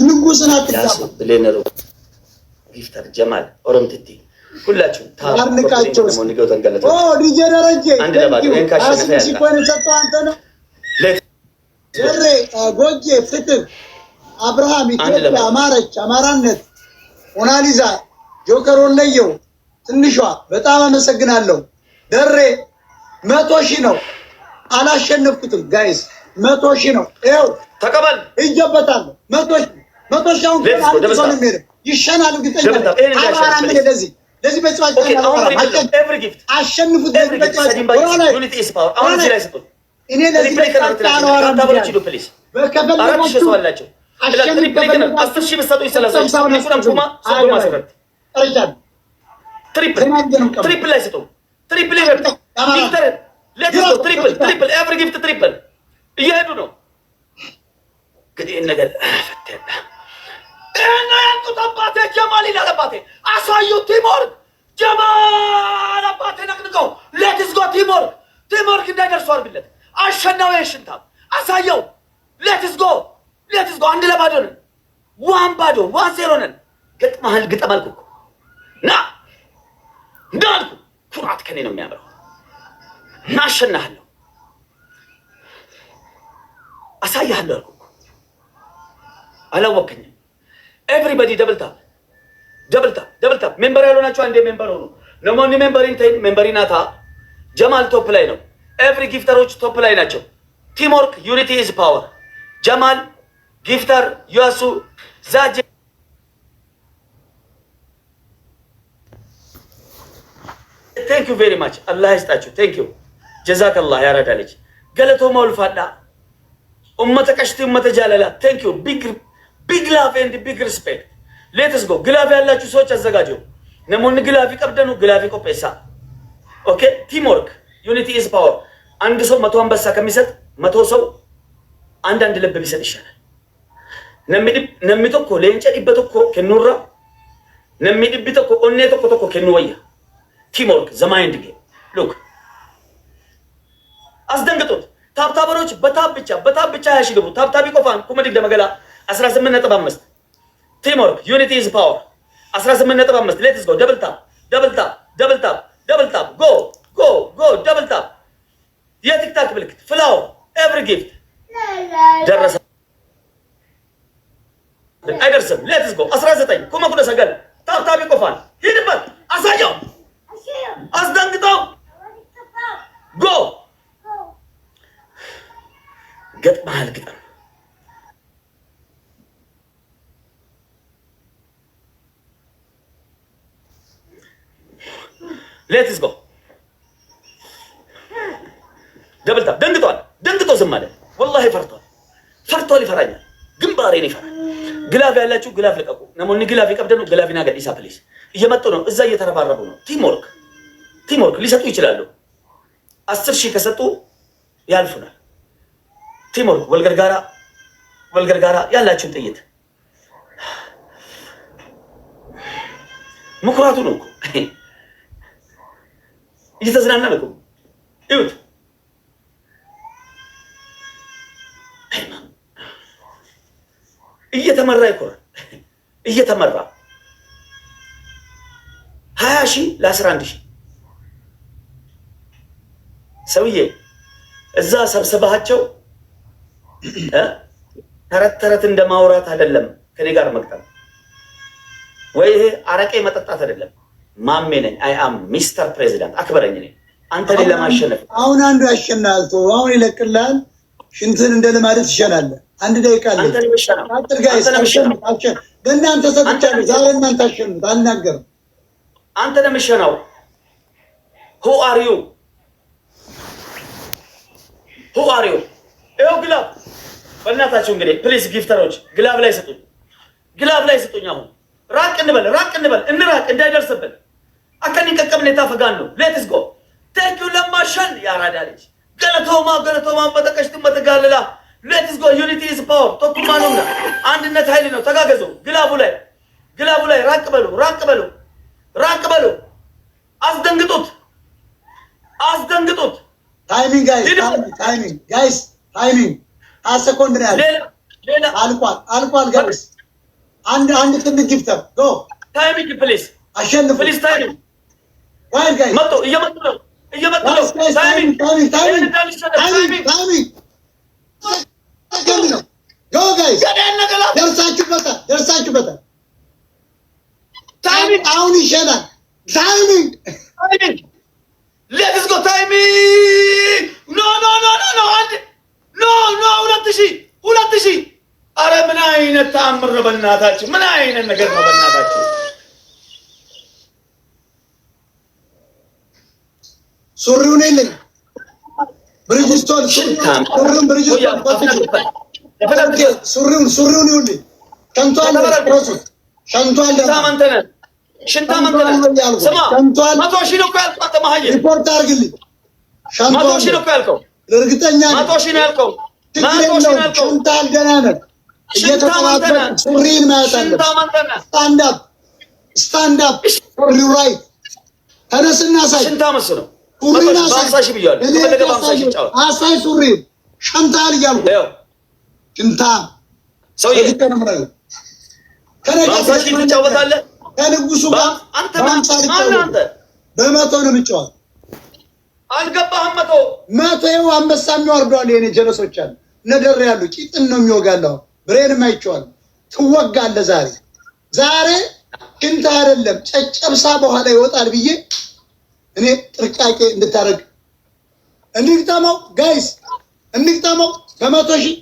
ንጉስና ተጋባ ብሌነሩ ጊፍተር ጀማል ኦሮምትቲ ሁላችሁ ታርንቃቸው ኦ ዲጄ ደረጀ አንድ ለባዶ እንካሸነፈ ያለ ሲቆን ሰጠው አንተ ነው ዘሬ ጎጄ ፍትህ አብርሃም ኢትዮጵያ አማረች አማራነት ሞናሊዛ ጆከር ወለየው ትንሿ በጣም አመሰግናለሁ ደሬ 100,000 ነው አላሸነፍኩትም ጋይስ 100,000 ነው ይኸው ተቀበል ይጀበታል 100,000 አሁን ይሻላል ግጠኛ አማራም ለዚህ በጽዋት ኤቭሪ ጊፍት አሸንፉት ዩኒቲ ኢዝ ፓወር አሁን እዚህ ላይ ስጡ እኔ ለዚህ ታበሉት ሂዱ ፕሊዝ አራት ሺህ ሰው አላቸው ትሪፕል 10,000 በሰጡኝ 30,000 ኩማ ሰው ማስረት ትሪፕል ላይ ስጡ ትሪፕል ይበርታ ቪክተር ሌትስ ጎ ትሪፕል ኤቭሪ ጊፍት ትሪፕል እየሄዱ ነው እንግዲህ ነገር ፈተና እና ያንቱ አባቴ ጀማል ይላል አባቴ አሳዩ ቲሞርክ ጀማል አባቴ ነቅንቀው ሌትስ ጎ ቲሞርክ እንዳይደርሱ አርግለት አሸናው የሽንታ አሳየው ሌትስ ጎ አንድ ለባዶ ነን ዋን ባዶ 1-0 ነን ገጥማህል ግጠማልኩ ና እንዳልኩ ኩራት ከኔ ነው የሚያምረው ናሸናለሁ አሳያለሁ አልኩ አላወከኝም ኤቭሪባዲ ደብል ታፕ ሜምበር ያልሆናችሁ አንዴ ሜምበር ሆኑ ለሞኒ ሜምበሪናታ ጀማል ቶፕ ላይ ነው ኤቭሪ ጊፍተሮች ቶፕ ላይ ናቸው ቲምወርክ ዩኒቲ ኢዝ ፓወር ጀማል ጊፍተር ያሱ ዛጄ thank you very much Allah ይስጣችሁ thank you ጀዛከላህ ያረዳለች ገለቶ ማውልፋዳ ኡመተ ቀሽቲ ኡመተ ጃለላ thank you big love and big respect let's go ግላፍ ያላችሁ ሰዎች አዘጋጁ ነሞን ግላፍ ይቀብደኑ ግላፍ ይቆጴሳ ኦኬ ቲምወርክ ዩኒቲ ኢዝ ፓወር አንድ ሰው 100 አንበሳ ከሚሰጥ 100 ሰው አንድ ልብ ቢሰጥ ይሻላል ነሚቶኮ ለእንጨዲበቶኮ ከኑራ ነሚድብቶኮ ኦኔቶኮ ከኑወያ ቲምወርክ ዘማይንድ ጌም ሉክ አስደንግጡት ታብታበሮች በታብ ብቻ ያሽግቡ ታብታቢ ቆፋን ኩመዲክ ደመገላ 18.5 ቲምወርክ ዩኒቲ ኢዝ ፓወር 18.5 ሌትስ ጎ ደብል ታፕ ጎ ደብል ታፕ የቲክታክ ምልክት ፍላወር ኤቭሪ ጊፍት ደረሰ አይደርስም ሌትስ ጎ 19 ኩመኩደ ሰገል ታብታቢ ቆፋን ሂድበት አሳየው አስደንግጠው ጎ ገጥማል ግጠም ሌትስ ጎ ደብል ታፕ ደንግጦ ዝም አለ ወላሂ ፈርቷል ይፈራኛል ግንባሬን ይፈራል ግላፍ ያላችሁ ግላፍ ልቀቁ ነሞኒ ግላፍ ይቀብደኑ ግላፊና ገዲሳ ፕሊዝ እየመጡ ነው እዛ እየተረባረቡ ነው ቲምወርክ ሊሰጡ ይችላሉ 10,000 ከሰጡ ያልፉናል ቲምወርክ ወልገርጋራ ያላችሁ ጥይት ምኩራቱ ነው እየተዝናና ነው እዩት እየተመራ ይኮራል እየተመራ 20,000 ለ11,000 ሰውዬ እዛ ሰብስባቸው ተረት እንደማውራት አይደለም ከኔ ጋር መቅጠም ወይ ይሄ አረቄ መጠጣት አይደለም ማሜ ነኝ አይ አም ሚስተር ፕሬዚዳንት አክበረኝ ነኝ አንተ ላይ ለማሸነፍ አሁን አንዱ ያሸናል አሁን ይለቅላል ሽንትን እንደለማለት ይሻላል አንድ ደቂቃ አለ አጥር ጋይስ ለእናንተ ሰጥቻለሁ ዛሬ እናንተ አሸንፉት አልናገርም አንተ ለምሸናው who are you ይኸው ግላፍ በእናታችሁ እንግዲህ ፕሊዝ ጊፍተሮች ግላፍ ላይ ስጡኝ አሁን ራቅ እንበል እንራቅ እንዳይደርስብን አከኒ ከከብነ ታፈጋን ነው ሌትስ ጎ ቴንክ ዩ ለማሸን ያራዳ ልጅ ገለቶማ በተቀሽቱ መተጋለላ ሌትስ ጎ ዩኒቲ ኢዝ ፓወር ቶኩማ ነውና አንድነት ኃይል ነው ተጋገዙ ግላፉ ላይ ራቅ በሉ አስደንግጡት ታይሚንግ ጋይስ ታይሚንግ 10 ሰኮንድ ነው ያለው አልቋል ጋይስ አንድ ትልቅ ጊፍተር ጎ ታይሚንግ ፕሊዝ አሸንፉ ፕሊዝ ታይሚንግ ዋይድ ጋይስ መጥቶ እየመጡ ነው ታይሚንግ ጎ ጋይስ ደርሳችሁበታል ታይሚንግ አሁን ይሻላል ታይሚንግ ሌትስ ጎ ታይሚንግ ኖ አንድ ኖ 2000 አረ ምን አይነት ተአምር ነው በእናታችሁ ምን አይነት ነገር ነው በእናታችሁ ሱሪውን የለኝ ብሪጅስቶን ሱሪውን ይውልኝ ሸንቷል ስማ 100,000 ነው እኮ ያልከው አንተ መሀይም ሪፖርት አድርግልኝ 100,000 ነው እኮ ያልከው እርግጠኛ 100,000 ነው ያልከው ሸንቷል ገና ነህ እየተጠባበቅ ሱሪን ማየት አለ ስታንድ አፕ ሱሪው ራይት ተነስና ሳይ ሽንታ መስ ነው ሱሪን አሳይ ሱሪን ሸንታል እያልኩ ሽንታ ሰውዬ ትጫወታለህ ከንጉሱ ጋር አንተ በመቶ ነው የምጫወት አልገባህም መቶ ይኸው አንበሳ የሚወርደዋል የኔ ጀለሶች አሉ ነደር ያሉ ቂጥን ነው የሚወጋለው ብሬንም አይቼዋለሁ ትወጋለህ ዛሬ ሽንታ አይደለም ጨጨብሳ በኋላ ይወጣል ብዬ እኔ ጥንቃቄ እንድታረግ እንግጠመው ጋይስ እንግጠመው በ100,000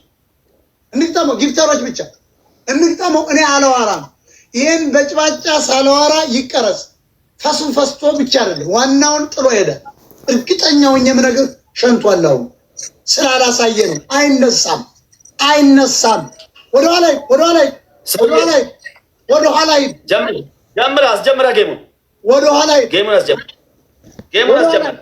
እንግጠመው ጊፍተሮች ብቻ እንግጠመው እኔ አላዋራም ይሄን በጭባጫ ሳላዋራ ይቀረጽ ፈሱ ፈስቶ ብቻ አይደለም ዋናውን ጥሎ ሄደ እርግጠኛው ነገር ሸንቷል ስላላሳየ ነው አይነሳም ወደ ኋላ ጀምር አስጀምራ ጌሙን ወደ ኋላ ጌሙን አስጀምር